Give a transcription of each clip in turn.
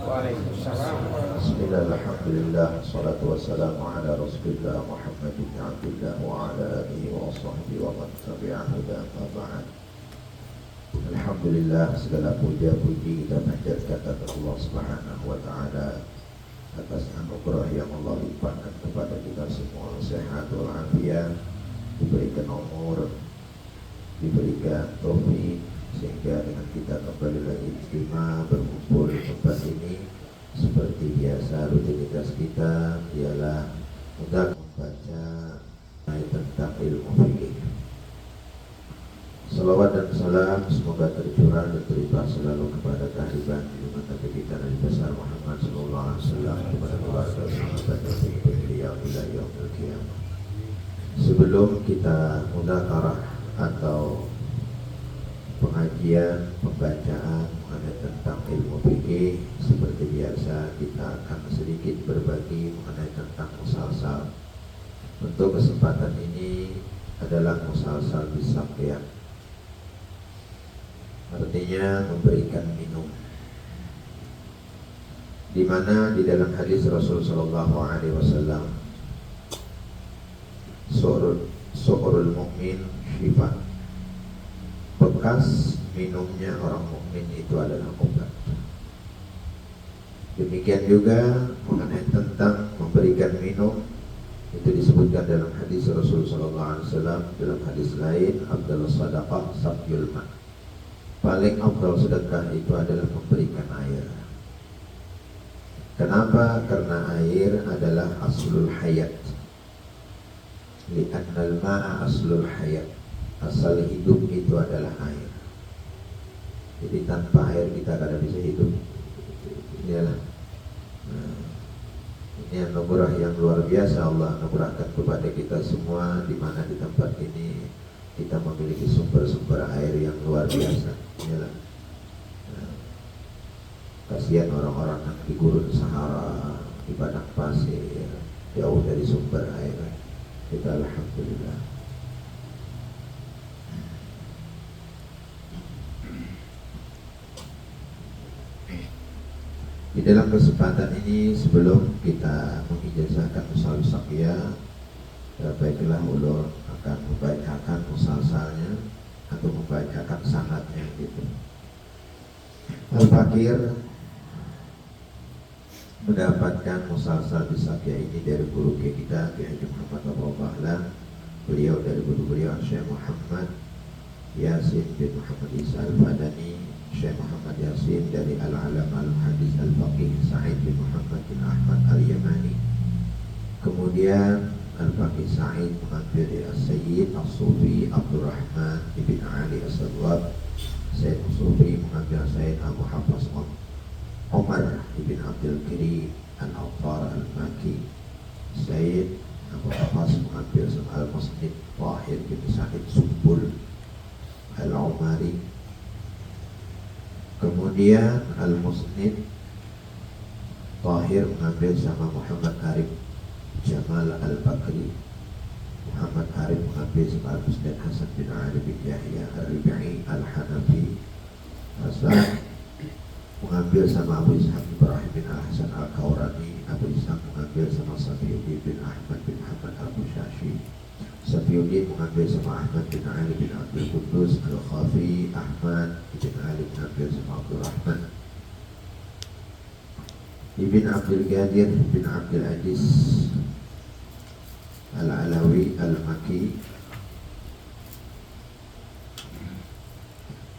Waalaikumsalam. Bismillah, alhamdulillah, salatu wassalamu ala rasulillah Muhammad bin Abdullah wa ala alihi wa sahbihi wa man tabi'ahu amma ba'd. Alhamdulillah, segala puja-puji kita panjatkan kepada Allah Subhanahu wa taala atas anugerah yang Allah limpahkan kepada kita semua, sehat walafiat, diberikan umur, diberikan taufik, sehingga dengan kita kembali lagi istimewa berkumpul di tempat ini. Seperti biasa, rutinitas kita ialah untuk membaca tentang ilmu fikih. Salawat dan salam semoga tercurah dan terlimpah selalu kepada kehadiran junjungan Nabi kita Nabi besar Muhammad sallallahu alaihi wasallam, kepada keluarga sahabat dan pengikut beliau hingga yaumil qiyamah. Sebelum kita mudzakarah atau pengajian, pembacaan mengenai tentang ilmu fikih, seperti biasa kita akan sedikit berbagi mengenai tentang musalsal. Untuk kesempatan ini adalah musalsal bisaqiyah, artinya memberikan minum, di mana di dalam hadis Rasul sallallahu alaihi wasallam, su'urul mu'min syifa, bekas minumnya orang mukmin itu adalah obat. Demikian juga mengenai tentang memberikan minum, itu disebutkan dalam hadis Rasul sallallahu alaihi wasallam. Dalam hadis lain, afdhalus shadaqah saqyul ma', paling afdal sedekah itu adalah memberikan air. Kenapa? Karena air adalah aslul hayat. Li'annal ma'a aslul hayat, asal hidup itu adalah air. Jadi tanpa air kita tidak bisa hidup. Inilah ini anugerah yang luar biasa Allah anugerahkan kepada kita semua, di mana di tempat ini kita memiliki sumber-sumber air yang luar biasa. Inilah kasihan orang-orang yang di gurun Sahara, di padang pasir, jauh dari sumber air. Kita alhamdulillah. Di dalam kesempatan ini, sebelum kita mengijazahkan musalsal bisaqiyah, baiklah ulun akan membacakan musalsalnya atau membacakan sanadnya gitu. Al-Fakir mendapatkan musalsal bisaqiyah ini dari guru kita, Kiai Haji Muhammad Abdul Bahlan. Beliau dari guru beliau Syekh Muhammad Yasin bin Muhammad Isa Al-Fadani, Syekh Muhammad Yasin dari Al-Alama Al-Hadis Al-Faqih Sa'id bin Muhammad bin Ahmad Al-Yamani. Kemudian Al-Faqih Sa'id mengambil dari As-Sayyid As-Sufi Abdurrahman ibn Ali As-Sadwab. Sayyid As-Sufi mengambil Sayyid Abu Hafaz Umar ibn Abdul Karim Al-Awfar Al-Maki. Sayyid Abu Hafaz mengambil Al-Musnid Tahir bin Sa'id Sumbul Al-Umari. Kemudian Al-Musnid Tahir mengambil sama Muhammad Arif Jamal Al-Bakri. Muhammad Arif mengambil sama Al-Musnid Hasan bin Ali bin Yahya Al-Ribi'i Al-Hanafi. Hasan mengambil sama Abu Ishaq Ibrahim bin Al-Hasan Al-Kawrani. Abu Ishaq mengambil sama Safiuddin bin Ahmad bin Muhammad Al-Bushashi. Safiuddin mengambil sama Ahmad bin Ali bin Abdul Qudus Al-Khafi. Ahmad bin Ali mengambil sama Abdul Rahman ibn Abdul Qadir bin Abdul Aziz Al-Alawi Al-Maki.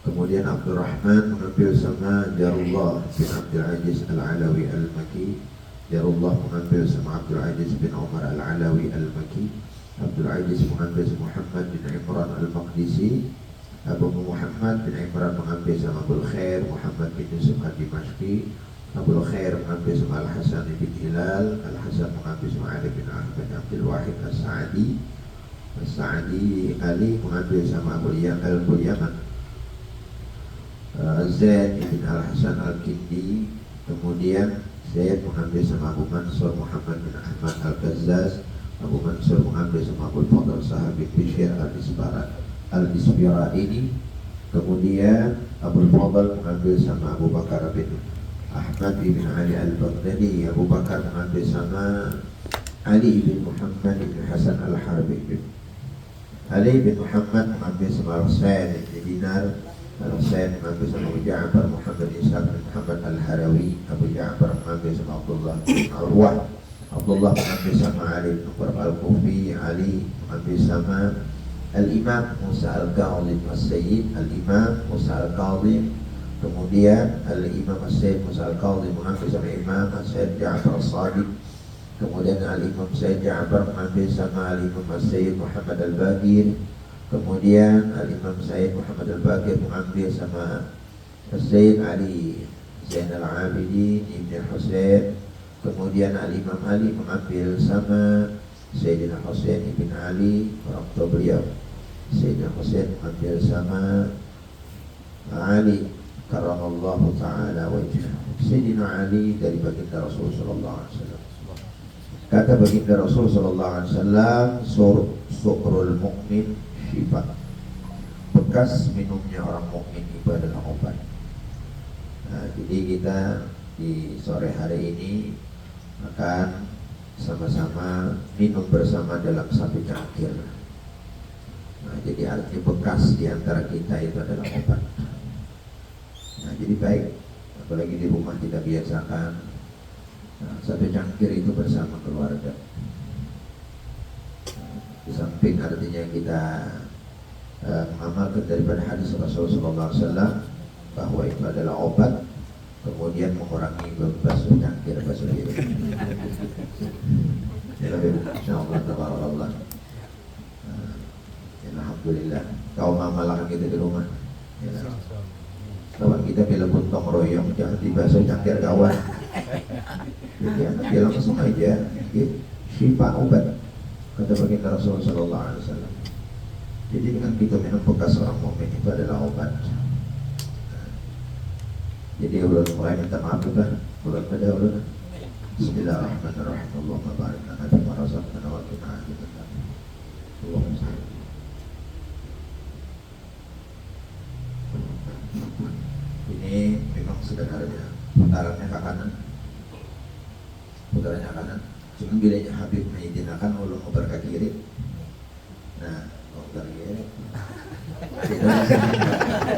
Kemudian Abdul Rahman mengambil sama Jarullah bin Abdul Aziz Al-Alawi Al-Maki. Jarullah mengambil sama Abdul Aziz bin Umar Al-Alawi Al-Maki. Abdul Aziz mengambil sama Muhammad bin Imran Al-Maqdisi. Abu Muhammad bin Imran mengambil sama Abul Khair Muhammad bin Yusuf Al-Dimashqi. Abul Khair mengambil sama Al-Hasan bin Hilal. Al-Hasan mengambil sama Ali bin Ahmad Abdul Wahid As-Sa'di. As-Sa'di Ali mengambil sama Abu Yaman Zaid bin Al-Hasan Al-Kindi. Kemudian Zaid mengambil sama Abu Mansur Muhammad bin Ahmad Al-Qazzaz. Abu Mansur mengambil sama Abu Fadl Sahab bin Bishr Al-Isbiraini. Kemudian Abu Fadl mengambil sama Abu Bakar bin Ahmad bin Ali al-Baghdadi. Abu Bakar mengambil sama Ali bin Muhammad bin Hasan al-Harbi. Ali bin Muhammad mengambil sama Husain bin Dinar. Husain mengambil sama Abu Ja'far Muhammad Ishaq bin Muhammad al-Harawi. Abu Ja'far mengambil sama Abdullah bin Urwah. Abdullah mengambil sama Ali bin Qurab al-Kufi. Ali mengambil sama Al-Imam Musa al-Kadhim as-Sayyid. Al-Imam Musa al-Kadhim. Kemudian Al-Imam As-Sayyid Musa al-Kadhim mengambil sama Imam As-Sayyid Ja'far as-Sadiq. Kemudian Al-Imam Sayyid Ja'far mengambil sama Al-Imam Sayyid Muhammad al-Baqir. Kemudian Al-Imam Sayyid Muhammad al-Baqir mengambil sama Sayyid Ali Zain al-Abidin Ibn Husain. Kemudian Al-Imam Ali mengambil sama Sayyidina Husain Ibn Ali, orang tua beliau. Sayyidina Husain mengambil sama Ali karramallahu ta'ala wajhahu. Sayyidina Ali dari baginda Rasul sallallahu alaihi wasallam. Kata baginda Rasul sallallahu alaihi wasallam, sukrul mukmin syifa. Bekas minumnya orang mukmin itu adalah obat. Nah, jadi kita di sore hari ini akan sama-sama minum bersama dalam satu cangkir. Nah, jadi artinya bekas di antara kita itu adalah obat. Nah, jadi baik, apalagi di rumah kita biasakan satu cangkir itu bersama keluarga. Di samping artinya kita mengamalkan daripada hadis Rasulullah SAW bahwa itu adalah obat, kemudian mengurangi basuh cangkir, basuh piring. Insyaallah tabarakallah. Alhamdulillah. Kau mamalkan kita di rumah. Kawan kita bila buntong royong jangan dibasuh cangkir kawan. Jadi dia langsung aja syifa obat, kata baginda Rasulullah sallallahu alaihi wasallam. Jadi dengan kita minum bekas orang mukmin itu adalah obat. Jadi ulun mulai minta maaf juga, ulun pada ulun. Bismillahirrahmanirrahim. Allahumma barik lana fi ma razaqtana wa qina adzabannar. Allahumma salli. Ini memang sederhana, putarannya ke kanan, putarannya kanan. Cuma bilanya Habib mengidinakan ulun muter ke kiri. Nah, muter kiri.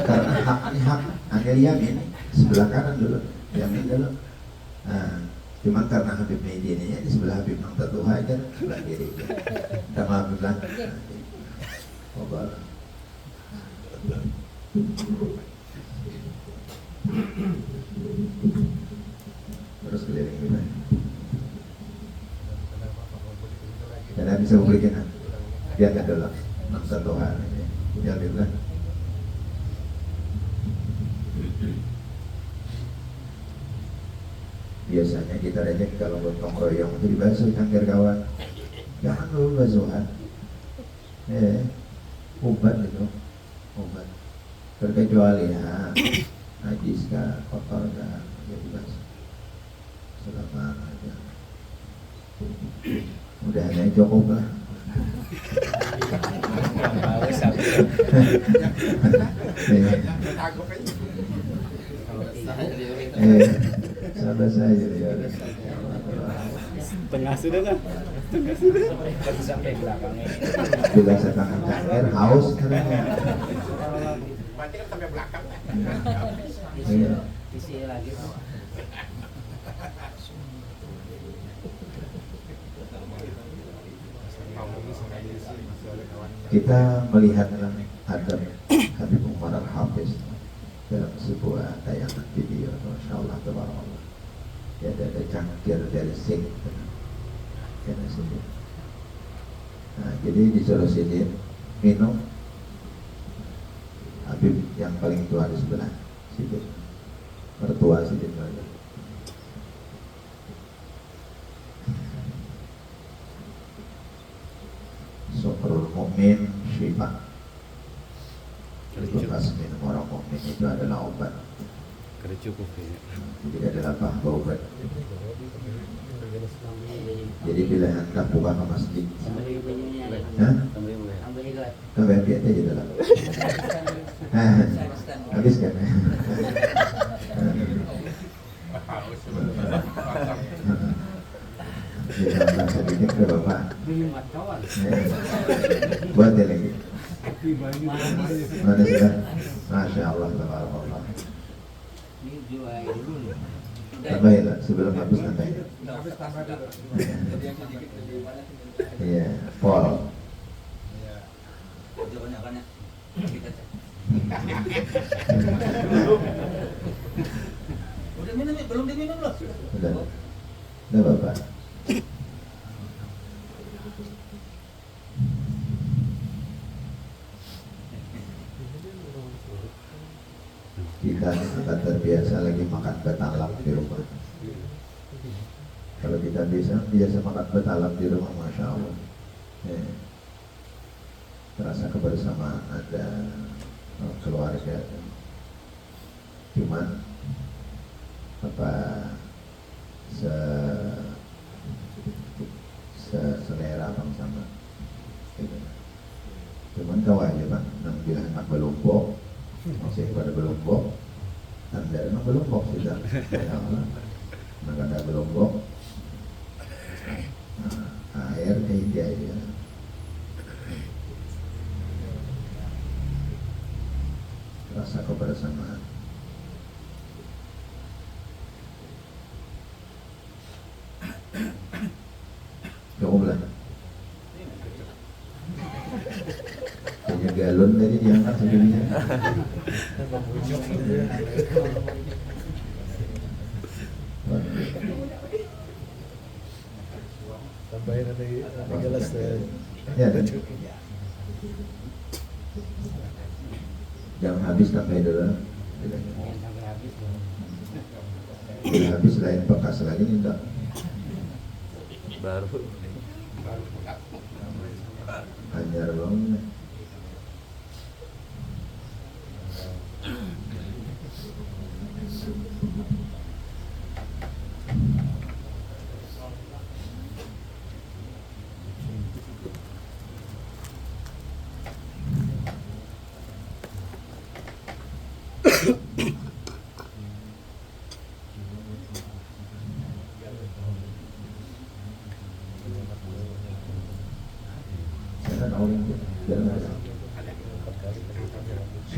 Karena hak ini hak, akhir yamin sebelah kanan dulu, yamin dulu. Nah, cuma karena Habib mengidinnya di sebelah Habib Mang Tatuha aja sebelah kiri. Kita maaf bilang. Terus keliling kita. Tidak bisa memberikan. Biar tidak dalam satu hari. Biar dia bilang. Biasanya kita rejek kalau gotong royong itu dibasuh cangkir kawan. Jangan dulu basuhan. Obat itu, obat. Terkecuali ya. Najis kah, kotor kah, ya dibasuh. Selama aja. Udah ada yang cukup lah. Sabar saja ya. Tengah sudah kan? Tengah sudah. Sampai belakangnya. Bila setengah cangkir haus katanya. Berarti kan sampai belakang. Isi lagi. Kita melihat dalam adab Habib Umar Al-Hafiz dalam sebuah tayangan video, Masya Allah, tabarakallah. Ya, ada cangkir dari sink, kena sini. Nah, jadi disuruh sidin minum. Habib yang paling tua di sebelah sidin, mertua sidin saja. Sukrul mukmin syifa. Bekas minum orang mukmin itu adalah obat. Kada cukup ya. Tidak ada apa obat. Jadi bila hendak buka ke masjid, tambah biar aja dalam. Habis kan? Ditambah sedikit ke Bapak. Buat ya lagi. Mana sudah? Masya Allah, tabarakallah. Tambahin lah, sebelum habis tambahin. Iya, Paul. Udah minum ya? Belum diminum loh. Udah Bapak. Kita akan terbiasa lagi makan betalam di rumah. Kalau kita biasa makan betalam di rumah, Masya Allah, terasa kebersamaan ada keluarga. Cuman apa selera bang sama. Cuman kau aja bang, nang bilang anak belombok. Masih pada belombok, anda memang belombok sudah, ya Allah, maka ada belombok, air dia ya. Rasa kebersamaan. Cukup lah. Punya galon tadi diangkat sendirinya. Tambahin ada gelas ya. Jangan habis sampai dulu. Habis lain bekas lagi tidak. baru Anyar banget.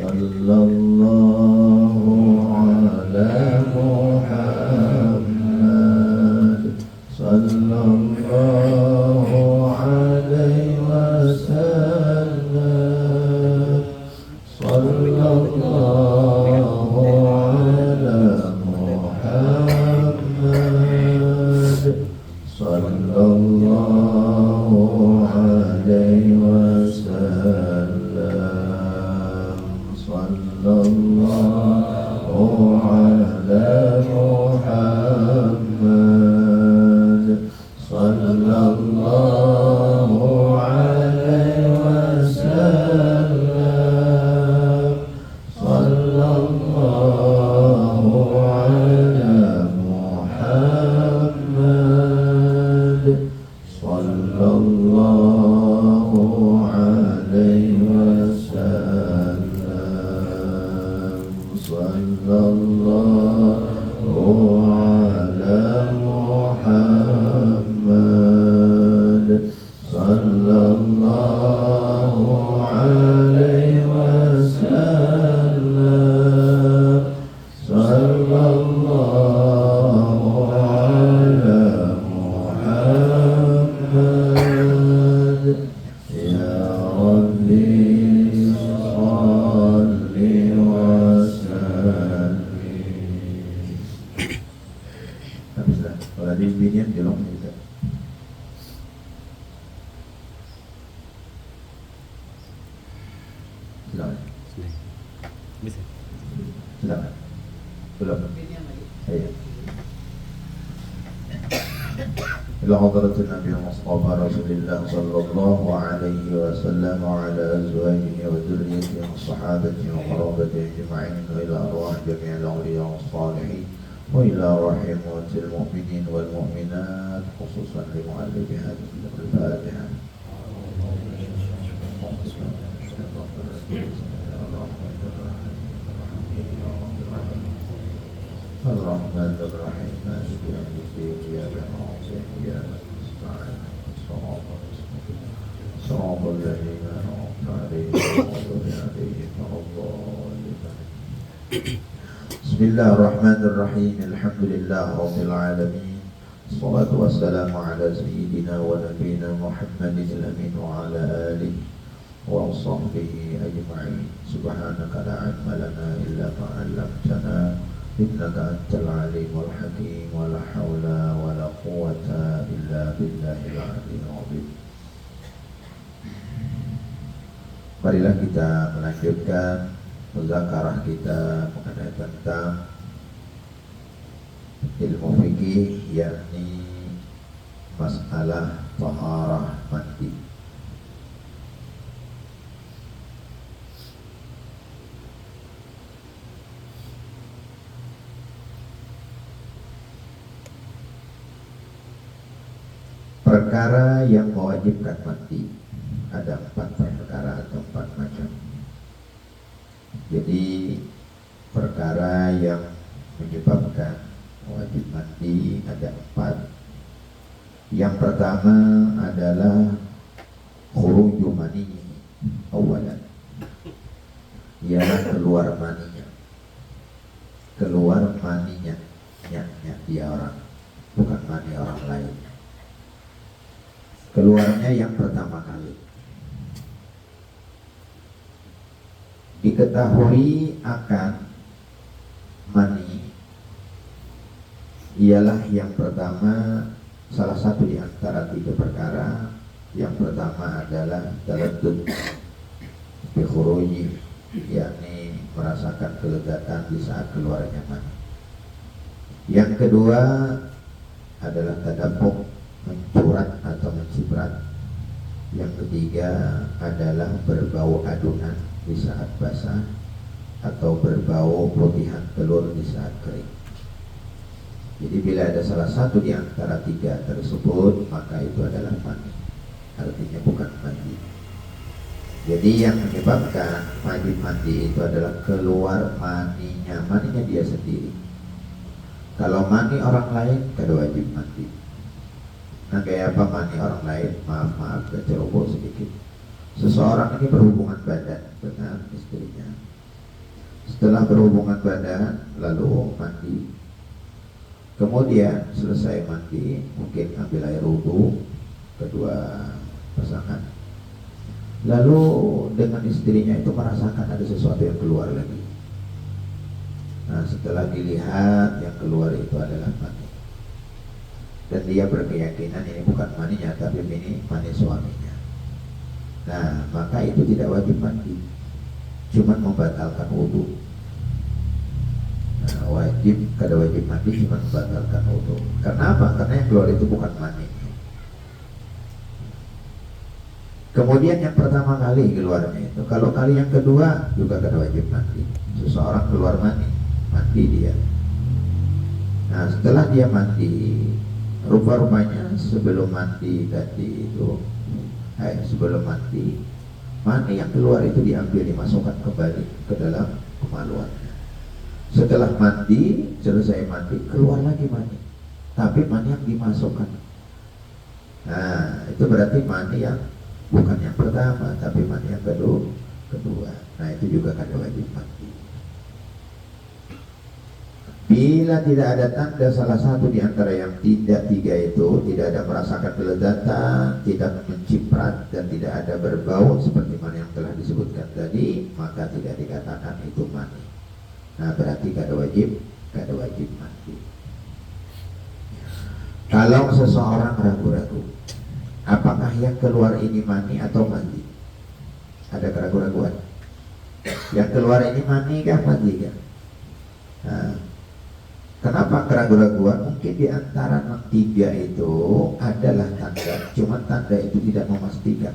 Sallallahu ala Muhammad, sallallahu alaihi wasallam, sallallahu ala Muhammad, sallallahu alaihi wasallam, sallallahu ala Muhammad, sallallahu alaihi wasallam, sallallahu ala Muhammad, sallallahu alaihi wasallam, sallallahu ala Muhammad, sallallahu alaihi wasallam, sallallahu ala Muhammad. Ya Rabbi salli wa sallim. Habislah. Kalau ada binian jelong juga. Silakan. bisa Silakan. Belum. Iya. إلى حضرة النبي المصطفى رسول الله صلى الله عليه وسلم وعلى أزواجه وذريته وصحابته وقرابته أجمعين وإلى أرواح جميع الأولياء والصالحين وإلى رحمة المؤمنين والمؤمنات خصوصا لمؤلف هذه الفاتحة. الرحمن الرحيم مالك يوم الدين إياك نعبد وإياك نستعين صراط صراط الذين أنعمت عليهم غير المغضوب عليهم ولا الضالين. بسم الله الرحمن الرحيم الحمد لله رب العالمين الصلاة والسلام على سيدنا ونبينا محمد الأمين وعلى آله وصحبه أجمعين. سبحانك لا علم لنا إلا ما علمتنا إنك أنت العليم الحكيم ولا حول ولا قوة إلا بالله العلي العظيم. Marilah kita melanjutkan muzakarah kita mengenai tentang ilmu fikih, yakni masalah taharah mandi. Perkara yang mewajibkan mandi ada 4 perkara atau 4 macam. Jadi perkara yang menyebabkan wajib mandi ada 4. Yang pertama adalah khuruju mani awalan, ialah keluar maninya. Keluar maninya, nyaknya dia orang, bukan mani orang lain. Keluarnya yang pertama kali. Diketahui akan mani ialah yang pertama, salah satu di antara 3 perkara. Yang pertama adalah taladdud bi khuruji, yakni merasakan kelezatan di saat keluarnya mani. Yang kedua adalah tadabbuk, mencurat atau menciprat. Yang ketiga adalah berbau adunan di saat basah atau berbau putihan telur di saat kering. Jadi bila ada salah satu di antara 3 tersebut, maka itu adalah mani, artinya bukan mandi. Jadi yang menyebabkan wajib mandi itu adalah keluar maninya dia sendiri. Kalau mani orang lain, kada wajib mandi. Nah, kayak apa mani orang lain? Maaf, keceroboh sedikit. Seseorang ini berhubungan badan dengan istrinya. Setelah berhubungan badan, lalu mandi. Kemudian selesai mandi, mungkin ambil air wudhu kedua pasangan. Lalu dengan istrinya itu merasakan ada sesuatu yang keluar lagi. Nah, setelah dilihat yang keluar itu adalah mani. Dan dia berkeyakinan ini bukan maninya, tapi ini mani suaminya. Nah, maka itu tidak wajib mandi, cuma membatalkan wudhu. Nah, kada wajib mandi, cuma membatalkan wudhu. Karena apa? Karena yang keluar itu bukan mani. Kemudian yang pertama kali keluarnya itu, kalau kali yang kedua juga kada wajib mandi. Seseorang keluar mandi dia. Nah, setelah dia mandi, rupa-rupanya sebelum mandi tadi itu, sebelum mandi, mani yang keluar itu diambil, dimasukkan kembali ke dalam kemaluannya. Setelah mandi, selesai mandi, keluar lagi mani, tapi mani yang dimasukkan. Nah, itu berarti mani yang bukan yang pertama, tapi mani yang kedua. Nah, itu juga kada wajib mandi. Bila tidak ada tanda salah satu di antara yang 3 itu, tidak ada merasakan kelezatan, tidak menciprat, dan tidak ada berbau seperti mana yang telah disebutkan tadi, maka tidak dikatakan itu mani. Nah, berarti kada wajib mandi. Kalau seseorang ragu-ragu, apakah yang keluar ini mani atau mandi? Ada keraguan-raguan. Yang keluar ini mani kah mandi kah? Nah, kenapa keraguan-raguan? Mungkin di antara 3 itu adalah tanda, cuma tanda itu tidak memastikan.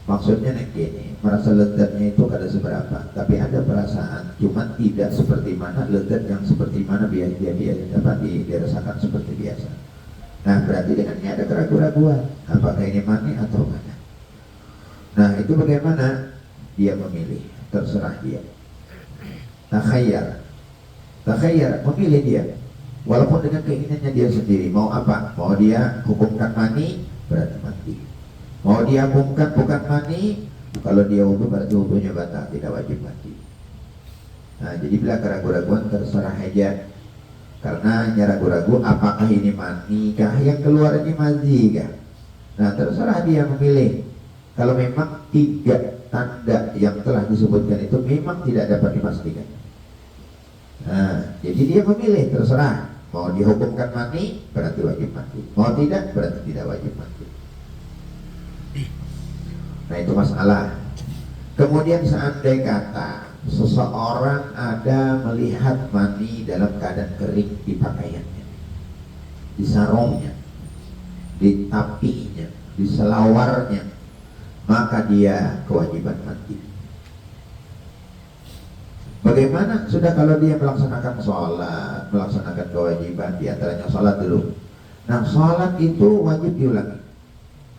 Maksudnya gini, merasa lezatnya itu kada seberapa, tapi ada perasaan, cuma tidak seperti mana lezat yang seperti mana dia dapat dirasakan seperti biasa. Nah, berarti dengan ini ada keraguan-raguan, apakah ini mani atau mana? Nah, itu bagaimana? Dia memilih, terserah dia. Takhayyar. Takhayyar, memilih dia. Walaupun dengan keinginannya dia sendiri. Mau apa? Mau dia hukumkan mani, berarti mati. Mau dia bukan mani, kalau dia wudu berarti wudunya batal, tidak wajib mati. Nah, jadi bila keraguan-raguan terserah aja. Karena hanya ragu-ragu apakah ini mani kah yang keluar ini mazi kah. Nah, terserah dia memilih. Kalau memang 3 tanda yang telah disebutkan itu memang tidak dapat dipastikan. Nah, jadi dia memilih, terserah. Mau dihukumkan mati berarti wajib mati. Mau tidak berarti tidak wajib mati. Nah, itu masalah. Kemudian seandainya kata seseorang ada melihat mani dalam keadaan kering di pakaiannya, di sarungnya, di tapinya, di selawarnya, maka dia kewajiban mati. Bagaimana sudah kalau dia melaksanakan sholat, melaksanakan kewajiban, di antaranya sholat dulu. Nah, sholat itu wajib diulangi.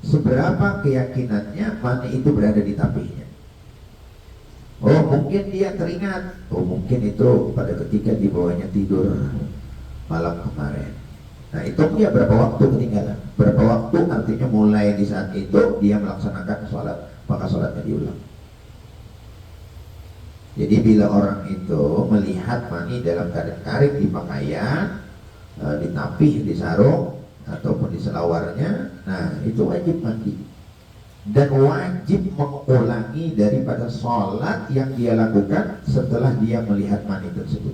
Seberapa keyakinannya mani itu berada di tapinya. Oh, mungkin dia teringat. Oh, mungkin itu pada ketika di bawahnya tidur malam kemarin. Nah, itu dia berapa waktu ketinggalan. Berapa waktu artinya mulai di saat itu dia melaksanakan sholat, maka sholatnya diulang. Jadi bila orang itu melihat mani dalam keadaan kering di pakaian, di tapih, di sarung, ataupun di selawarnya, nah itu wajib mandi. Dan wajib mengulangi daripada sholat yang dia lakukan setelah dia melihat mani tersebut.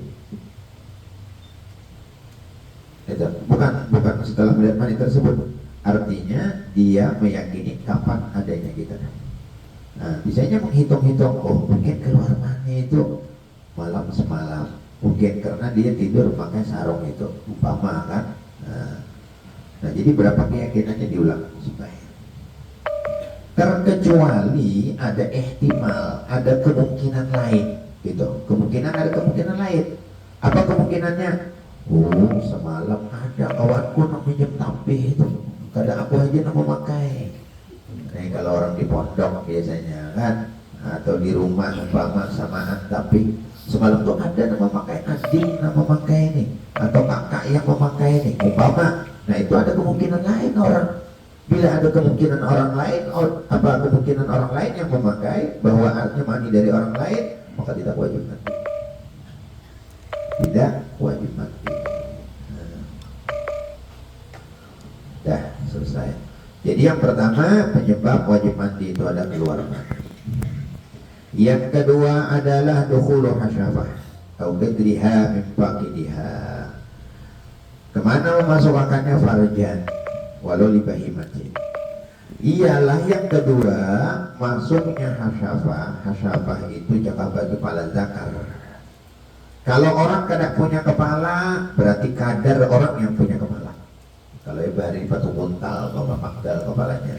Itu bukan setelah melihat mani tersebut, artinya dia meyakini kapan adanya kita. Nah, bisanya menghitung-hitung, oh mungkin keluar mani itu malam semalam, mungkin karena dia tidur pakai sarung itu, umpama kan. Nah, jadi berapa keyakinannya diulang supaya terkecuali ada ihtimal, ada kemungkinan lain gitu. Ada kemungkinan lain. Apa kemungkinannya? Oh, semalam ada kawanku namanya tapi itu kadang aku aja nak memakai. Nah, kalau orang di pondok biasanya kan, atau di rumah umpama samaan, tapi semalam tuh ada nama memakai adik, nama memakai ini, atau kakak yang memakai ini umpama. Nah, itu ada kemungkinan lain orang. Bila ada kemungkinan orang lain, kemungkinan orang lain yang memakai bahwa artinya mani dari orang lain, maka tidak wajib mati. Tidak wajib mati. Dah selesai. Jadi yang pertama penyebab wajib mati itu ada keluar mani. Yang kedua adalah dukhulu hasyafah atau gadriha min faqidiha. Kemana memasukkannya farjan? Walau libahimatin. Ialah yang kedua masuknya hasyafah itu jaka bagi kepala zakar. Kalau orang kadang punya kepala berarti kadar orang yang punya kepala. Kalau ibari batu buntal bapak makdal kepalanya,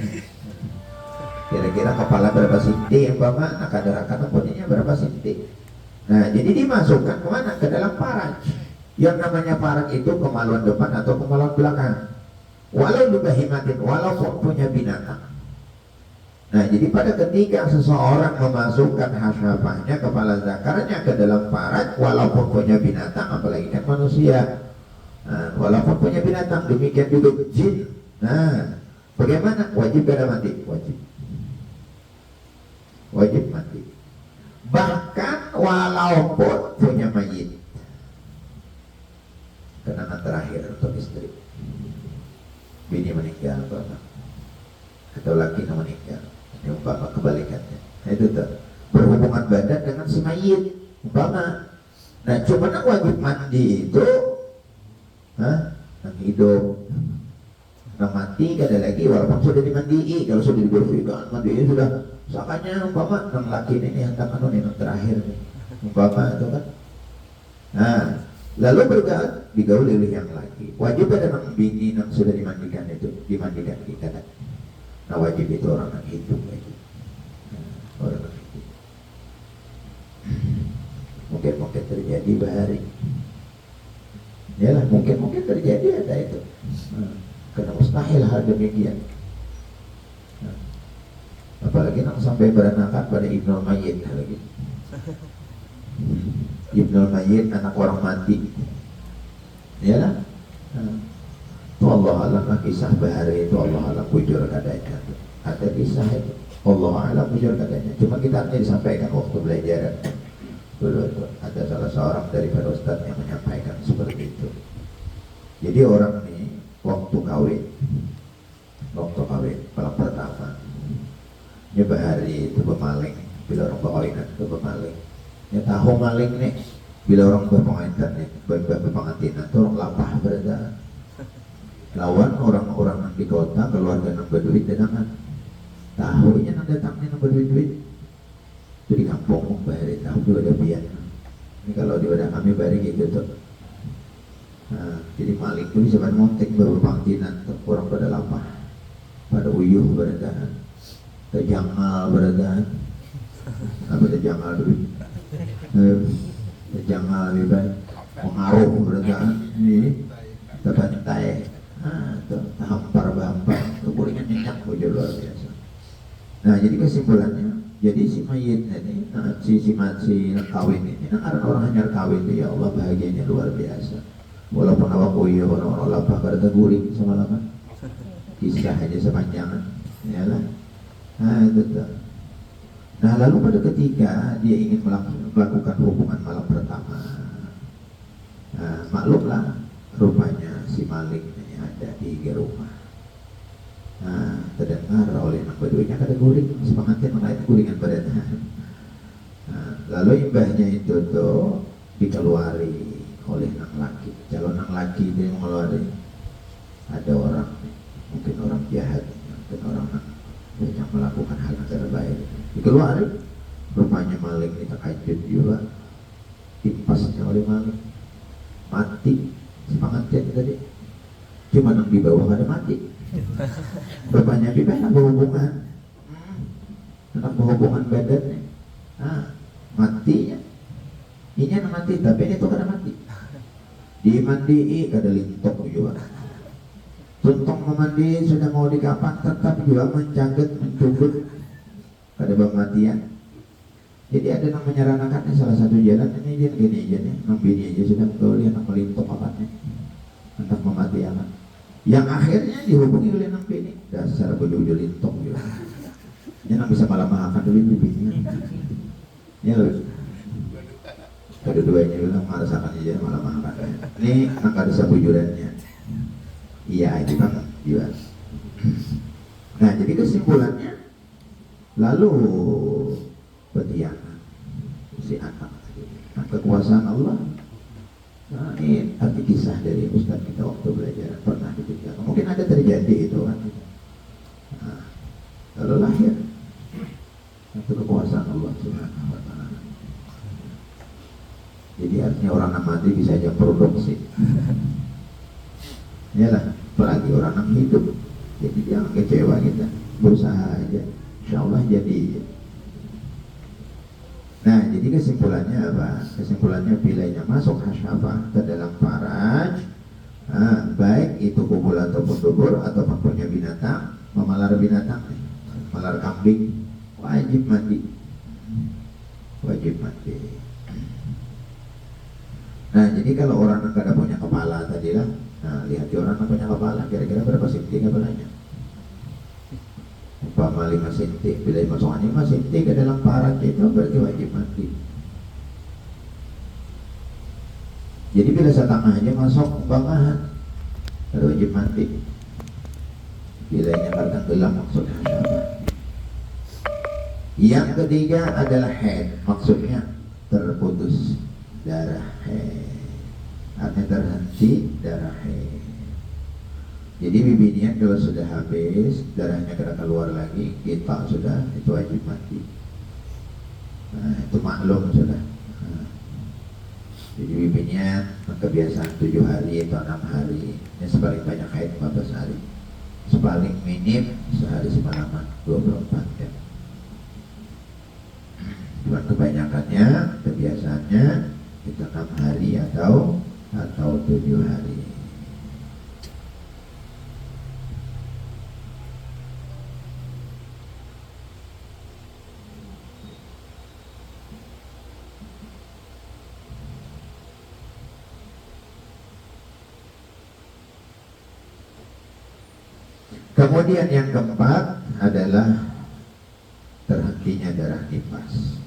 kira-kira kepala berapa sinti bapak, kadar akan punyanya berapa sinti. Nah, jadi dimasukkan kemana? Ke dalam paraj. Yang namanya paraj itu kemaluan depan atau kemaluan belakang. Walau lubahimatin, walaupun punya binatang. Nah, jadi pada ketika seseorang memasukkan hasyafahnya, kepala zakarnya ke dalam paraj, walaupun punya binatang, apalagi kan manusia. Nah, walaupun punya binatang, demikian juga jin. Nah, bagaimana? Wajib kada mati? Wajib mati. Bahkan walaupun punya mayit. Kenangan terakhir untuk istri. Bini meninggal bapak, atau laki meninggal, ini umpama kebalikannya. Nah, itu tuh berhubungan badan dengan si mayit umpama. Nah, cuma yang wajib mandi itu yang hidup, yang mati kada lagi walaupun sudah dimandii. Kalau sudah dibersihkan mandi sudah sakanya umpama yang laki ini yang yang terakhir nih umpama itu kan. Nah, lalu digaul oleh yang laki. Wajib ada nang bini yang sudah dimandikan kita kan. Nah, wajib itu orang yang hidup wajib. Orang yang hidup. Mungkin terjadi bahari. Yalah, mungkin terjadi ada itu. Karena mustahil hal demikian. Apalagi nak sampai beranakan pada ibnu mayyit lagi. Ibnul Mayyit, anak orang mati. Ya lah. Itu Allah alam lah kisah bahari itu, Allah alam bujur katanya. Ada kisah itu, Allah alam bujur katanya. Cuma kita hanya disampaikan waktu belajar dulu itu. Ada salah seorang daripada ustadz yang menyampaikan seperti itu. Jadi orang ini waktu kawin malam pertama, ini bahari itu pemaling, bila orang berkawinan itu pemaling. Ya tahu maling nih, bila orang berpengantin nih, berpengantinan itu orang lapah berada. Lawan orang-orang di kota, keluarga yang berduit dangan. Tahunya yang datangnya yang berduit-duit. Itu di kampung bahari tahu juga ada biar. Ini kalau di wadah kami bahari gitu tuh. Nah, jadi maling itu bisa montek berpengantinan tuh orang pada lapah, pada uyuh berada, terjangal berada. Apa terjangal dulu? Terjangal lebih baik, mengaruh berada ini terbantai. Hampar-hampar kemudian nyenyak bujur luar biasa. Nah jadi kesimpulannya, jadi si mayit ini, si kawin ini, ada orang hanya kawin itu, ya Allah bahagianya luar biasa. Walaupun awak kuyo orang-orang lapah pada guring semalaman, kisah aja sepanjangan, ya lah. Nah itu tuh. Nah lalu pada ketika dia ingin melakukan hubungan malam pertama, nah, maklumlah rupanya si maling ini ada di rumah. Nah, terdengar oleh anak baduinya kata guring, semangatnya mengenai guringan badan. Nah, lalu imbahnya itu tuh dikeluari oleh anak laki. Calon anak laki itu yang mengeluari. Ada orang, mungkin orang jahat, mungkin orang yang melakukan hal yang tidak baik. Dikeluari, rupanya maling ini terkejut juga, dipasnya oleh maling, mati. Semangatnya tadi cuma yang di bawah ada mati. Bapaknya Bibi nak berhubungan, badannya, matinya. Ini yang mati, tapi ini tuh kada mati. Dimandi, kada lintok juga. Tuntong memandi sudah mau dikapan, tetap juga mencaget, mencubut, kada bermatian. Jadi ada yang menyarankan salah satu jalan ini gini aja nih, bini aja sudah menggauli anak melintok apanya, entah memati anak. Yang akhirnya dihubungi oleh anak bini, dasar baju lintok juga. Ini yang bisa malah makan dulu bibinya. Ya loh. Kedua-duanya bilang merasakan aja malah makan. Ini angka desa bujurannya. Iya itu kan juga. Nah jadi kesimpulannya, lalu petiangan si anak. Nah, kekuasaan Allah. Nah, ini arti kisah dari Ustaz kita waktu belajar pernah diceritakan. Mungkin ada terjadi itu kan. Nah, lalu lahir itu kekuasaan Allah Subhanahu wa Ta'ala. Jadi artinya orang yang mati bisa aja produksi. Yalah, apalagi orang yang hidup. Jadi jangan kecewa kita, berusaha aja. Insya Allah jadi. Nah, jadi kesimpulannya apa? Kesimpulannya bilanya masuk hasyafah ke dalam faraj, baik itu kubul ataupun dubur ataupun punya binatang, memalar binatang, memalar kambing, wajib mandi. Wajib mandi. Nah, jadi kalau orang yang kada punya kepala tadi lah, nah lihat orang yang punya kepala, kira-kira berapa senti kepalanya? Umpama 5 cm, bila masuknya 5 cm ke dalam faraj itu berarti wajib mandi. Jadi bila setengah aja masuk umpamahan, ada wajib mandi. Bila ini akan tenggelam maksudnya apa? Yang ketiga adalah haid, maksudnya terputus darah haid, artinya terhenti darah haid. Jadi bibinya kalau sudah habis, darahnya kena keluar lagi, kita sudah, itu wajib mati. Nah, itu maklum sudah. Nah, jadi bibinya kebiasaan 7 hari atau 6 hari. Yang sepaling banyak haid 15 hari. Sepaling minim sehari semalaman 24 jam. Cuma kebanyakannya, kebiasaannya itu 6 hari atau 7 hari. Kemudian yang keempat adalah terhentinya darah nifas.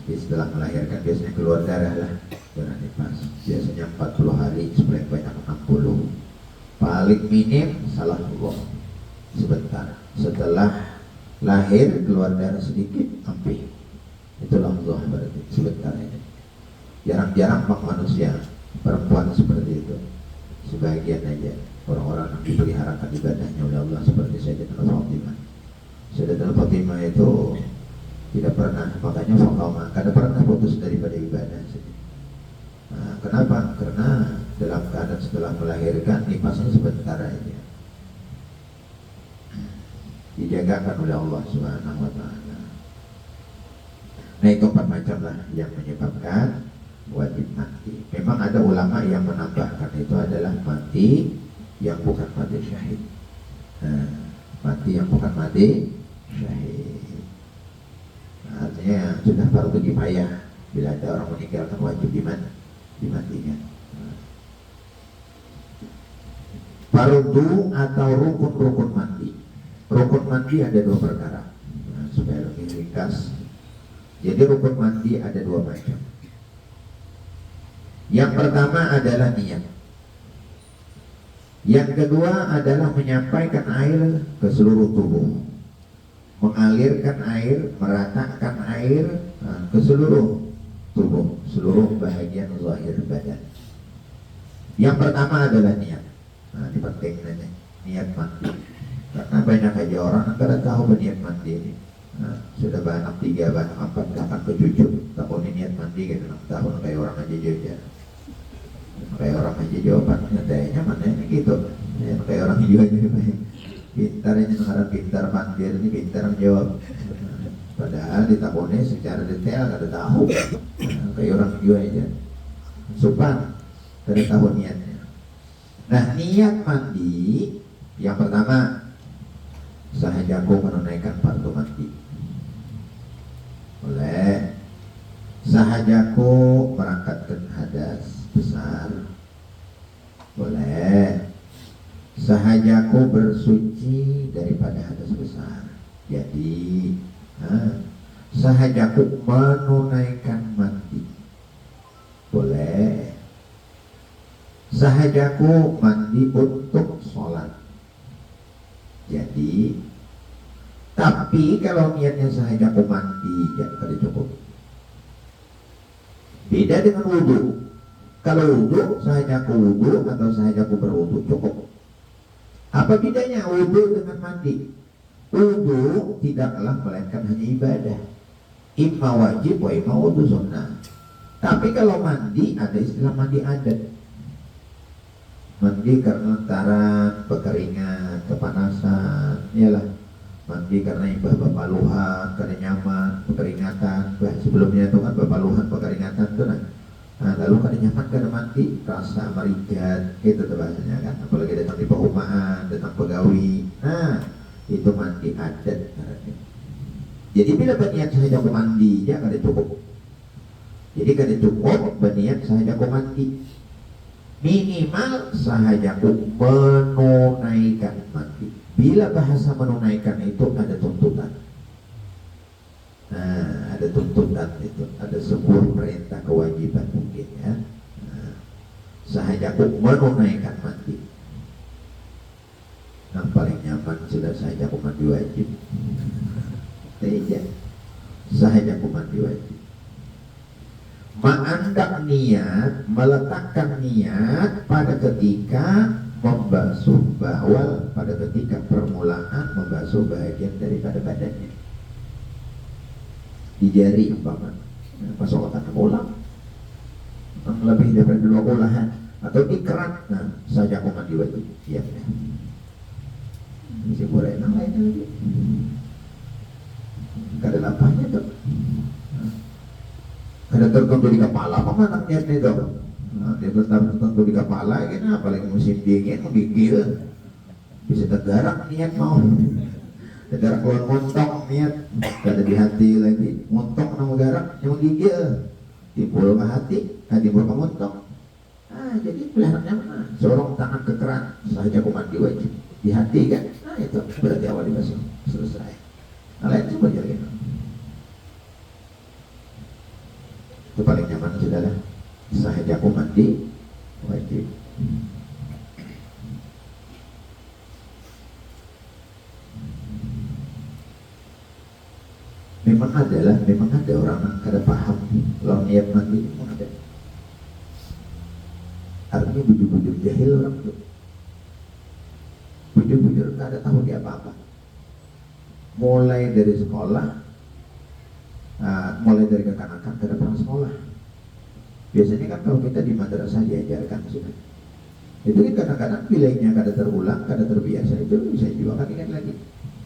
Jadi setelah melahirkan biasanya keluar darah lah, darah nifas. Biasanya 40 hari, sepaling banyak 60. Paling minim salah Allah sebentar. Setelah lahir keluar darah sedikit, hampir. Itulah Allah berarti sebentar ini. Jarang-jarang pak manusia perempuan seperti itu. Sebagian aja orang-orang yang dipeliharakan ibadahnya oleh Allah seperti Sayyidatul Fatimah. Sayyidatul Fatimah itu tidak pernah, makanya Fatimah kada pernah putus daripada ibadah. Nah, kenapa? Karena dalam keadaan setelah melahirkan nifasnya sebentar aja, dijagakan oleh Allah Subhanahu wa Ta'ala. Nah, itu 4 macam lah yang menyebabkan wajib mati. Memang ada ulama yang menambahkan itu adalah mati yang bukan mati syahid. Nah, mati yang bukan mati syahid, artinya sudah fardu kifayah. Bila ada orang meninggalkan wajib dimatikan. Fardu atau rukun mandi. Rukun mandi ada 2 perkara. Nah, supaya lebih ringkas. Jadi rukun mandi ada 2 macam. Yang pertama adalah niat. Yang kedua adalah menyampaikan air ke seluruh tubuh, mengalirkan air, meratakan air ke seluruh tubuh, seluruh bahagian zahir badan. Yang pertama adalah niat. Nah, ini penting niat mandi. Karena banyak aja orang yang tidak tahu niat mandi ini. Nah, sudah banyak 3, banyak 4, bahkan ke cucu. Tahun ini niat mandi kan 6 tahun kayak orang aja jajan. Kayak orang aja jawaban katanya mana ini gitu. Ya, kayak orang juga pintar ini ngarang pintar mandir ini pintar menjawab. Padahal ditakoni secara detail ada tahu. Nah, kayak orang juga aja. Supan kada tahu niatnya. Nah, niat mandi yang pertama sahajaku menunaikan fardu mandi. Boleh. Sahajaku merangkatkan hadas besar. Boleh. Sahajaku bersuci daripada hadas besar. Jadi sahajaku menunaikan mandi. Boleh. Sahajaku mandi untuk sholat. Jadi, tapi kalau niatnya sahajaku mandi jangan cukup. Beda dengan wudhu. Kalau wudhu, sahajaku wudhu atau sahajaku berwudhu cukup. Apa bedanya wudhu dengan mandi? Wudhu tidaklah melainkan hanya ibadah. Imma wajib wa imma wudhu sunnah. Tapi kalau mandi ada istilah mandi adat. Mandi karena lantaran kekeringan, kepanasan, iyalah. Mandi karena imbah bapaluhan, karena nyaman, kekeringatan. Sebelumnya itu kan bapaluhan, kekeringatan itu nah, lalu kada nyaman kada mandi, rasa merijat, itu tuh bahasanya kan. Apalagi datang di perumahan, datang pegawai. Nah, itu mandi adat. Jadi bila berniat sahaja aku mandi, ya kada cukup. Jadi kada cukup berniat sahaja aku mandi. Minimal sahajaku menunaikan mandi. Bila bahasa menunaikan itu ada tuntutan. Nah, ada tuntutan itu, ada sebuah perintah kewajiban mungkin ya. Nah, sahajaku menunaikan mandi. Yang paling nyaman sudah sahajaku mandi wajib. Tidak, sahajaku mandi wajib. Mengangkat niat, meletakkan niat pada ketika membasuh bawal, pada ketika permulaan membasuh bahagian daripada badannya. Di jari umpama, pas sholat ulang, lebih daripada 2 ulahan, atau ikrat, nah saja aku mandi wajib. Ya, ini boleh yang lainnya lagi. Kada lapahnya tuh. Kada tertentu di kepala apa mana niatnya itu? Nah, dia tertentu di kepala gitu, apalagi musim dingin menggigil, bisa tergerak niat mau, tergerak keluar montong niat, kada di hati lagi, montong nama garak yang menggigil, timbul ke hati, timbul ke montong, jadi peliharanya mana? Sorong tangan ke keran, sahajaku mandi wajib. Di hati kan? Nah itu berarti awal dibasuh, selesai. Nah lain coba jadi itu paling nyaman sudahlah. Sahajaku mandi wajib. Memang ada orang yang kada paham kalau niat mandi memang ada. Artinya bujur-bujur jahil orang itu. Bujur-bujur nggak ada tahu dia apa-apa. Mulai dari sekolah, mulai dari kekanakan kada pernah sekolah. Biasanya kan kalau kita di madrasah diajarkan sudah. Itu kan kadang-kadang nilainya kada terulang, kada terbiasa itu bisa juga kan ingat lagi.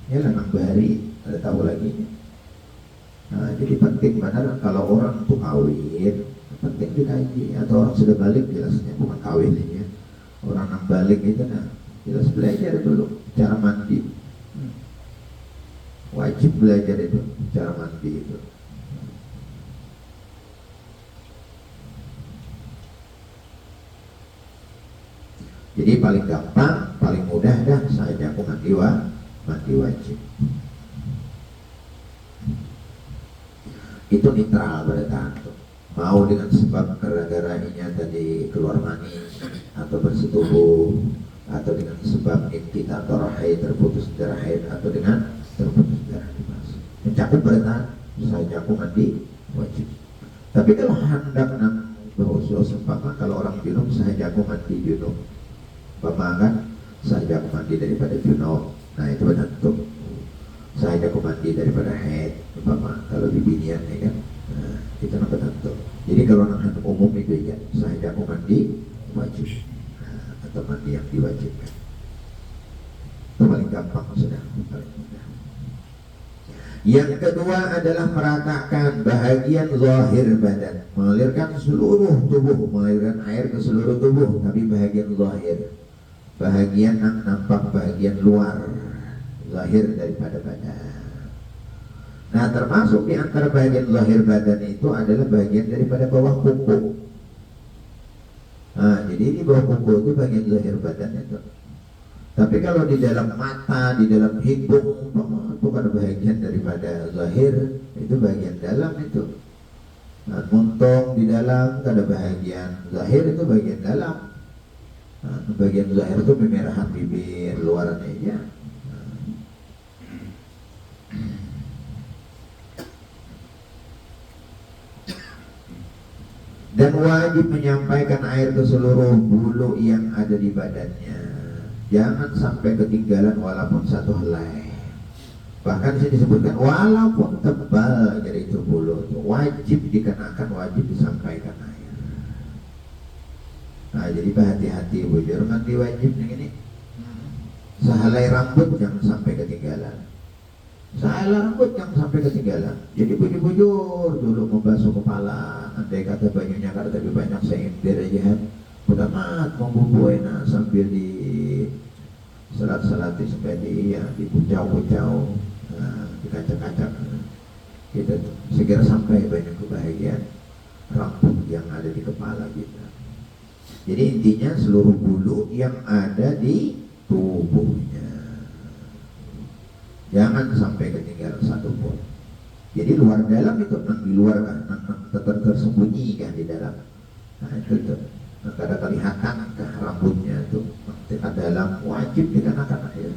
Ya lah nambah hari ada tahu lagi. Nah, jadi penting benar kalau orang tuh kawin, penting dikaji. Atau orang sudah balik jelasnya bukan kawin ini ya. Orang yang balik itu nah jelas belajar dulu cara mandi. Wajib belajar itu cara mandi itu. Jadi paling gampang, paling mudah dah sahajaku mandi wajib. Itu netral berarti mau dengan sebab gara-gara ini tadi keluar mani atau bersetubuh atau dengan sebab kita atau haid terputus darah haid atau dengan terputus darah nifas mencakup berarti sahajaku mandi wajib. Tapi kalau hendak nang berusul sempama kalau orang junub sahajaku mandi junub kan sahajaku mandi daripada junub, nah itu benar tuh sahajaku mandi daripada haid umpama kalau bibinian ya kan, nah, itu nampak tentu. Jadi kalau anak umum itu ya sahajaku mandi wajib, nah, atau mandi yang diwajibkan itu paling gampang sudah, paling mudah. Yang kedua adalah meratakan bahagian zahir badan, mengalirkan seluruh tubuh, mengalirkan air ke seluruh tubuh, tapi bahagian zahir, bahagian yang nampak bahagian luar zahir daripada badan. Nah termasuk di antara bagian zahir badan itu adalah bagian daripada bawah kuku. Nah jadi di bawah kuku itu bagian zahir badan itu. Tapi kalau di dalam mata, di dalam hidung itu kan bagian daripada zahir, itu bagian dalam itu. Nah, muntung di dalam ada bagian zahir itu bagian dalam. Nah, bagian zahir itu pemerahan bibir luarannya aja. Dan wajib menyampaikan air ke seluruh bulu yang ada di badannya. Jangan sampai ketinggalan walaupun satu helai. Bahkan disini disebutkan walaupun tebal jadi itu bulu itu wajib dikenakan, wajib disampaikan air. Nah jadi hati-hati bujur mandi wajib ini. Sehelai rambut jangan sampai ketinggalan. Sehelai rambut jangan sampai ketinggalan. Jadi bujur-bujur dulu membasuh kepala. Andai kata banyunya kada tapi banyak seember aja kan. Udah mat membubuhin sambil di salat-salati sampai di ya dipucau-pucau, dikacak-kacak. Kita segera sampai banyak kebahagiaan rambut yang ada di kepala kita. Jadi intinya seluruh bulu yang ada di tubuhnya jangan sampai ketinggalan satu pun. Jadi luar dalam itu di luar kan, tersembunyi kan di dalam. Nah itu tuh, kada kelihatan ke rambutnya tuh. Tingkat dalam wajib dikenakan air.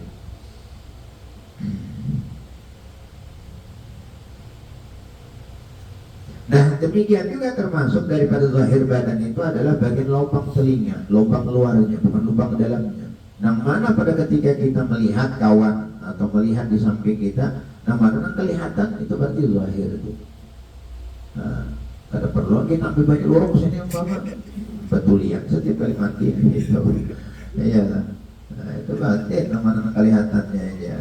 Nah demikian juga termasuk daripada zahir badan itu adalah bagian lubang telinga, lubang luarnya bukan lubang dalamnya. Yang mana pada ketika kita melihat kawan atau melihat di samping kita, nah mana kelihatan itu berarti zahir itu. Nah, kada perlu kita ambil banyak lorong sini yang sama. Betul yang setiap kali mati gitu. Iya lah. Nah, itu berarti nama-nama kelihatannya aja.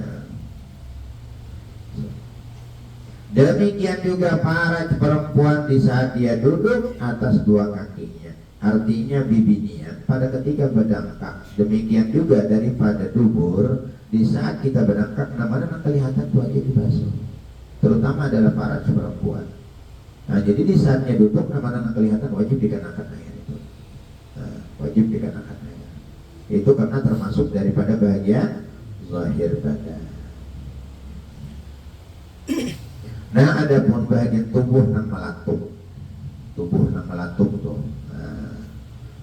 Demikian juga para perempuan di saat dia duduk atas dua kakinya, artinya bibinya pada ketika berdangkak. Demikian juga daripada dubur di saat kita berdangkak, nama-nama kelihatan itu aja dibasuh. Terutama adalah para perempuan. Nah, jadi di saatnya duduk nama-nama kelihatan wajib dikenakan air itu. Nah, wajib dikenakan air. Itu karena termasuk daripada bahagian zahir badan. Nah, adapun bahagian tubuh nang melatuk, tuh. Nah,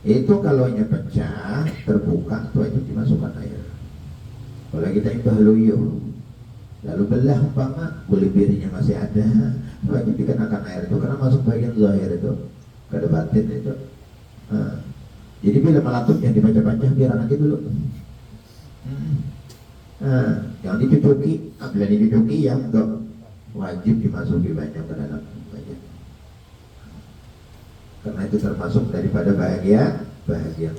itu kalau nya pecah, terbuka, itu wajib dimasukkan air. Kalau kita itu haluyuh, lalu belah umpama kulit birinya masih ada, wajib dikenakan air itu karena masuk bagian zahir itu, kada batin itu. Nah, jadi bila melatuk yang dibaca-baca biar anaknya dulu. Nah, jangan dicucuki, bila dicucuki ya enggak, wajib dimasuki banyak ke dalam bagian. Karena itu termasuk daripada bahagian zahir.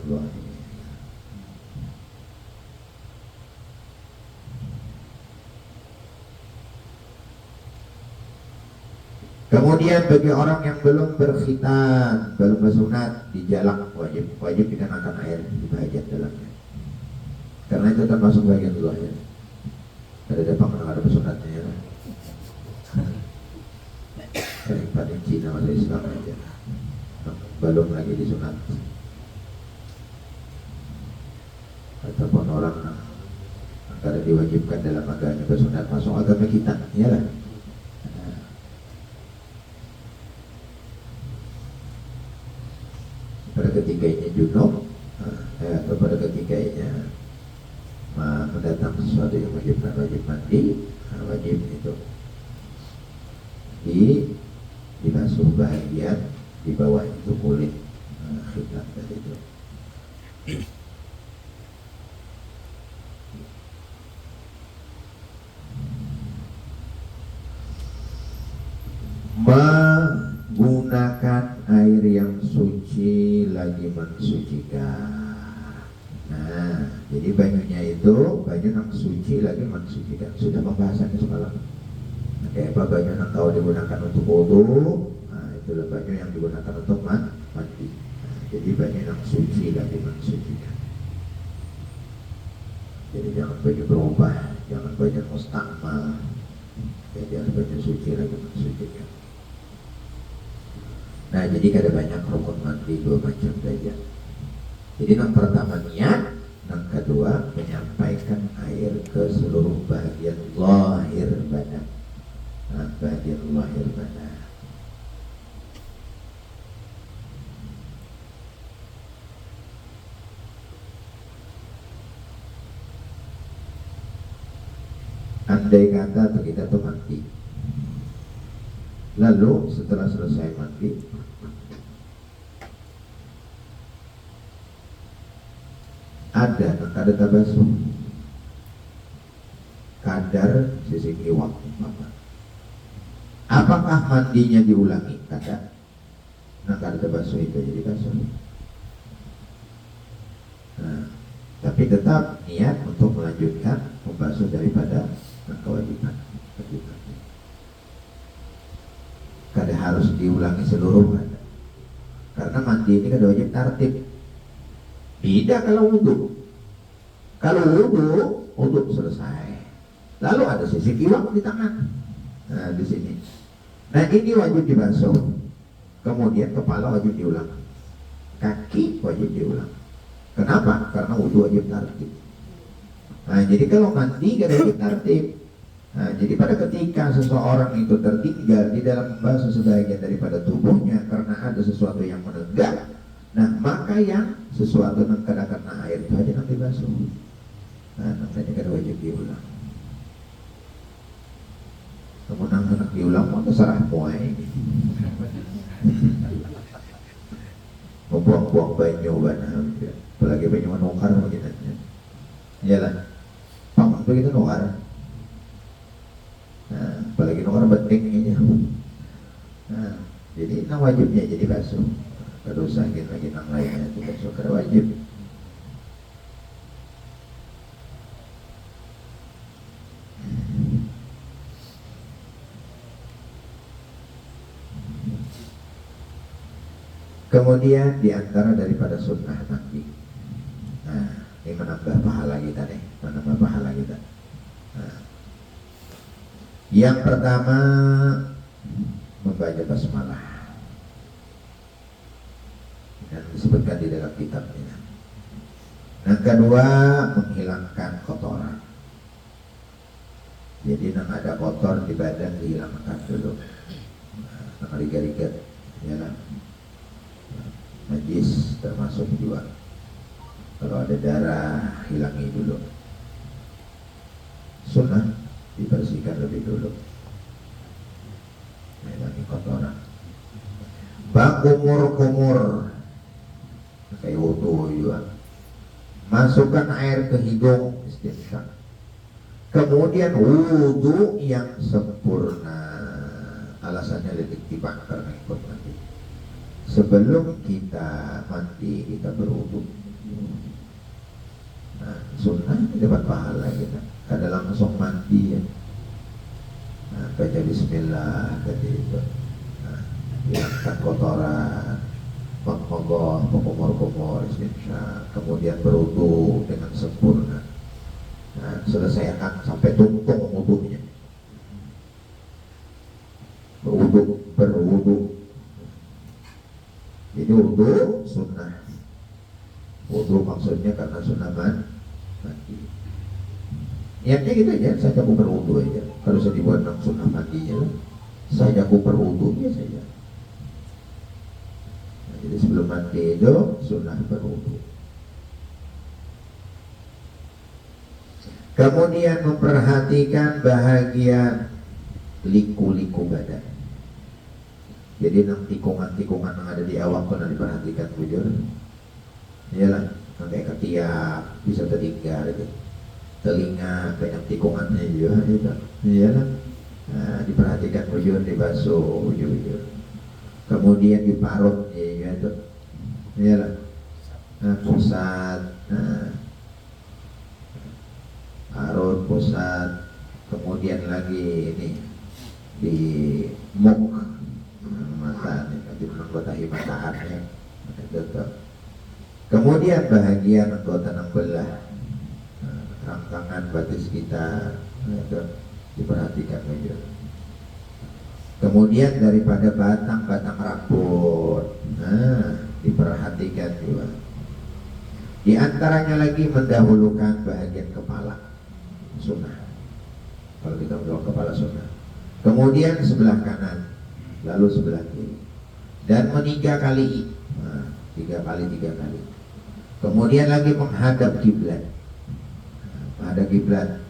Kemudian bagi orang yang belum berkhitan, belum bersunat, dijalak wajib dikenakan air di bagian dalamnya. Karena itu termasuk bagian zahir. Ada depan ada bersunatnya ya. Paling Cina masuk Islam aja. Belum lagi disunat. Ataupun orang antara diwajibkan dalam agama bersunat masuk agama kita, ya lah. Pada ketiganya junub atau pada ketiganya mendatang sesuatu yang wajib mandi, wajib itu dibasuh bahagian di bawah itu kulit khitan tadi itu. Menggunakan air yang suci lagi mensucikan. Nah, jadi banyunya itu banyu yang suci lagi mensucikan. Sudah pembahasannya semalam. Kayak apa banyu yang kau digunakan untuk wudu, nah itulah banyu yang digunakan untuk mandi. Nah, jadi banyu yang suci lagi mensucikan. Jadi jangan banyu berubah, jangan banyu mustakmal. Jadi harus banyu suci lagi mensucikan. Nah, jadi ada banyak rukun mandi dua macam saja. Jadi yang pertama niat, yang kedua menyampaikan air ke seluruh bagian zahir badan. Nah, bagian zahir badan. Andai kata kita tuh mandi, lalu setelah selesai mandi ada tabasuh kadar sisi kiwak umpama. Apakah mandinya diulangi? Kada. Nah, kada tabasuh itu jadi basuh. Nah, tapi tetap niat untuk melanjutkan membasuh daripada kewajiban. Kada harus diulangi seluruh kada. Karena mandi ini kada wajib tartib. Beda kalau wudu. Kalau wudu selesai. Lalu ada sisi kiwak di tangan. Nah, di sini. Nah, ini wajib dibasuh. Kemudian kepala wajib diulang. Kaki wajib diulang. Kenapa? Karena wudu wajib tartib. Nah, jadi kalau mandi kada wajib tartib. Nah, jadi pada ketika seseorang itu tertinggal di dalam membasuh sebagian daripada tubuhnya karena ada sesuatu yang menegak, nah maka yang sesuatu yang kada kena air itu aja nanti basuh. Nah, namanya kada wajib diulang. Kamu nak diulang mau terserah poin. Membuang-buang banyu banam, apalagi banyu nukar begitu. Iyalah, paman begitu nukar. Nah, apalagi nukar beting aja. Nah, jadi nang wajibnya jadi basuh. Kada usah lagi nang lainnya itu basuh kada wajib. Kemudian diantara daripada sunnah mandi. Nah, ini menambah pahala kita nih, menambah pahala kita. Nah, yang pertama membaca basmalah dan disebutkan di dalam kitab ini. Yang kedua, menghilangkan kotoran. Jadi nang ada kotor di badan dihilangkan dulu. Nang rigat-rigat, ya kan? Najis termasuk juga. Kalau ada darah, hilangi dulu. Sunnah dibersihkan lebih dulu. Hilangi kotoran. Bak kumur-kumur, kayak wudu juga. Masukkan air ke hidung, istinsyak. Kemudian wudu yang sempurna. Alasannya lebih tiba karena ikut mandi. Sebelum kita mandi, kita berwudu. Nah, sunnah dapat pahala kita. Kada langsung mandi ya. Nah, baca bismillah tadi itu. Nah, hilangkan kotoran, mengkogoh, kumur-kumur, istinsyak. Kemudian berwudu dengan sempurna. Nah, selesaikan sampai tuntung wudunya. Berwudu. Jadi wudu sunnah. Wudu maksudnya karena sunnah mandi. Niatnya gitu aja, saya aku berwudu aja. Kalau saya dibuat sunnah mandinya lah, saya aku berwudu biasa saja. Nah, jadi sebelum mandi itu sunnah berwudu. Kemudian memperhatikan bahagian liku-liku badan. Jadi tikungan-tikungan yang ada di awak pernah diperhatikan bujur. Iyalah, kayak ketiak bisa tertinggal itu. Telinga banyak tikungannya juga itu. Iyalah. Nah, diperhatikan bujur, dibasuh bujur. Kemudian diparut ya itu. Iyalah. Nah, pusat. Nah, parut, pusat. Kemudian lagi ini di muk mata nih, nanti mengkotahi mataannya. Kemudian bahagian anggota enam belah, rangkangan batis kita itu diperhatikan juga. Kemudian daripada batang rambut, diperhatikan juga. Di antaranya lagi mendahulukan bahagian kepala, sunnah. Kalau kita mendahulukan kepala sunnah. Kemudian sebelah kanan, lalu sebelah kiri, dan 3 kali, 3 kali. Kemudian lagi menghadap kiblat, menghadap kiblat.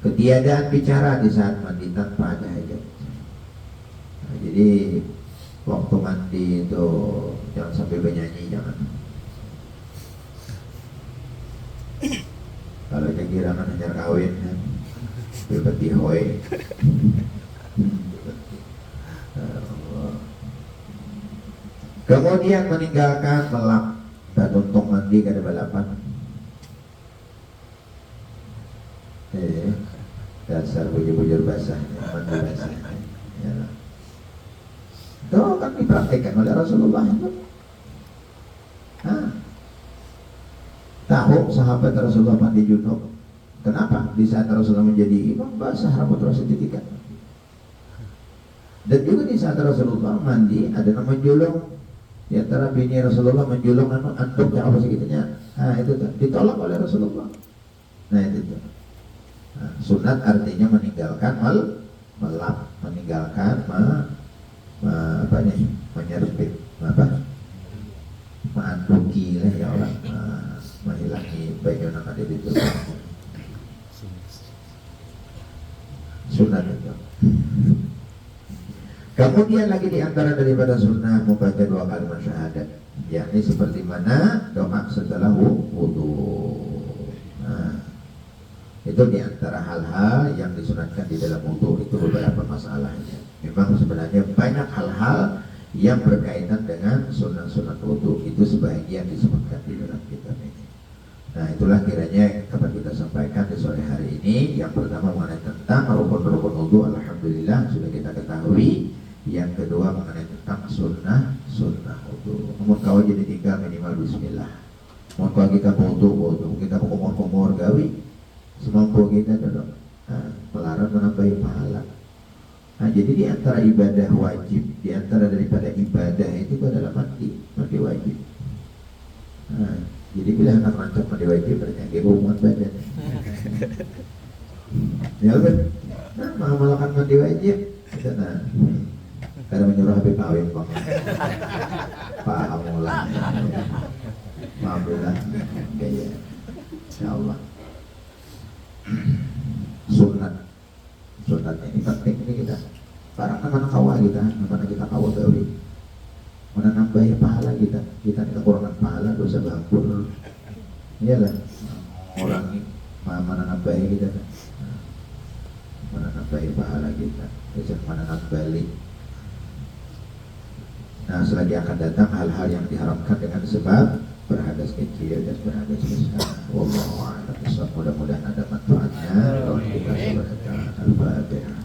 Ketiadaan bicara di saat mandi tanpa ada hajat. Nah, jadi waktu mandi itu jangan sampai bernyanyi, jangan. Kalau kegirangan hanya kawin, berbeti hoi. Kemudian meninggalkan melap dan untung mandi kada balapan. Dasar bujur-bujur basah, mandi basah. Ya. Itu kan dipraktikkan oleh Rasulullah. Tahu sahabat Rasulullah mandi junub. Kenapa? Di saat Rasulullah menjadi imam basah rambut Rasul ketika. Dan juga di saat Rasulullah mandi ada nama menjulung. Di antara bini Rasulullah menjulung anduknya apa segitunya. Nah itu tuh ditolak oleh Rasulullah. Nah itu tuh. Nah, sunat artinya meninggalkan melap, meninggalkan apa nih? Menyerpit apa? Menganduki lah ya orang, menghilangi baik yang ada di tubuh. Sunat itu. Kemudian lagi di antara daripada sunnah membaca 2 kalimat syahadat, yakni seperti mana doa setelah wudu. Nah, itu di antara hal-hal yang disunatkan di dalam wudu. Itu beberapa masalahnya. Memang sebenarnya banyak hal-hal yang berkaitan dengan sunnah-sunnah wudu. Itu sebagian disebutkan di dalam kitab ini. Nah, itulah kiranya yang dapat kita sampaikan di sore hari ini. Yang pertama mengenai tentang rukun-rukun wudu, alhamdulillah sudah kita ketahui. Yang kedua mengenai tentang sunnah wudu. Namun kau jadi tinggal minimal bismillah. Mau kalau kita wudu, kita kumur gawi, semampu kita dulu. Melarang menambahi pahala. Nah, jadi di antara ibadah wajib, di antara daripada ibadah itu adalah mandi wajib. Nah, Jadi bila anak rancang mandi wajib bernyagi hubungan badan. Ya kan? Nah, malakan mandi wajib. Nah, karena menyuruh Habib kawin bang. Paham ulang. Maaflah. Kayak Insyaallah. Sunat ini penting ini kita. Barang mana kawa kita, mana kita kawa teori. Mana nambahin pahala kita kekurangan pahala dosa bangkur. Iyalah orang ini mana nambahin kita, mana nambahin pahala kita, mana nambahin. Nah selagi akan datang hal-hal yang diharamkan dengan sebab berhadas kecil dan berhadas besar. Wallahu a'lam bishawab. Mudah-mudahan ada manfaatnya. Kalau kita Al-Fatihah.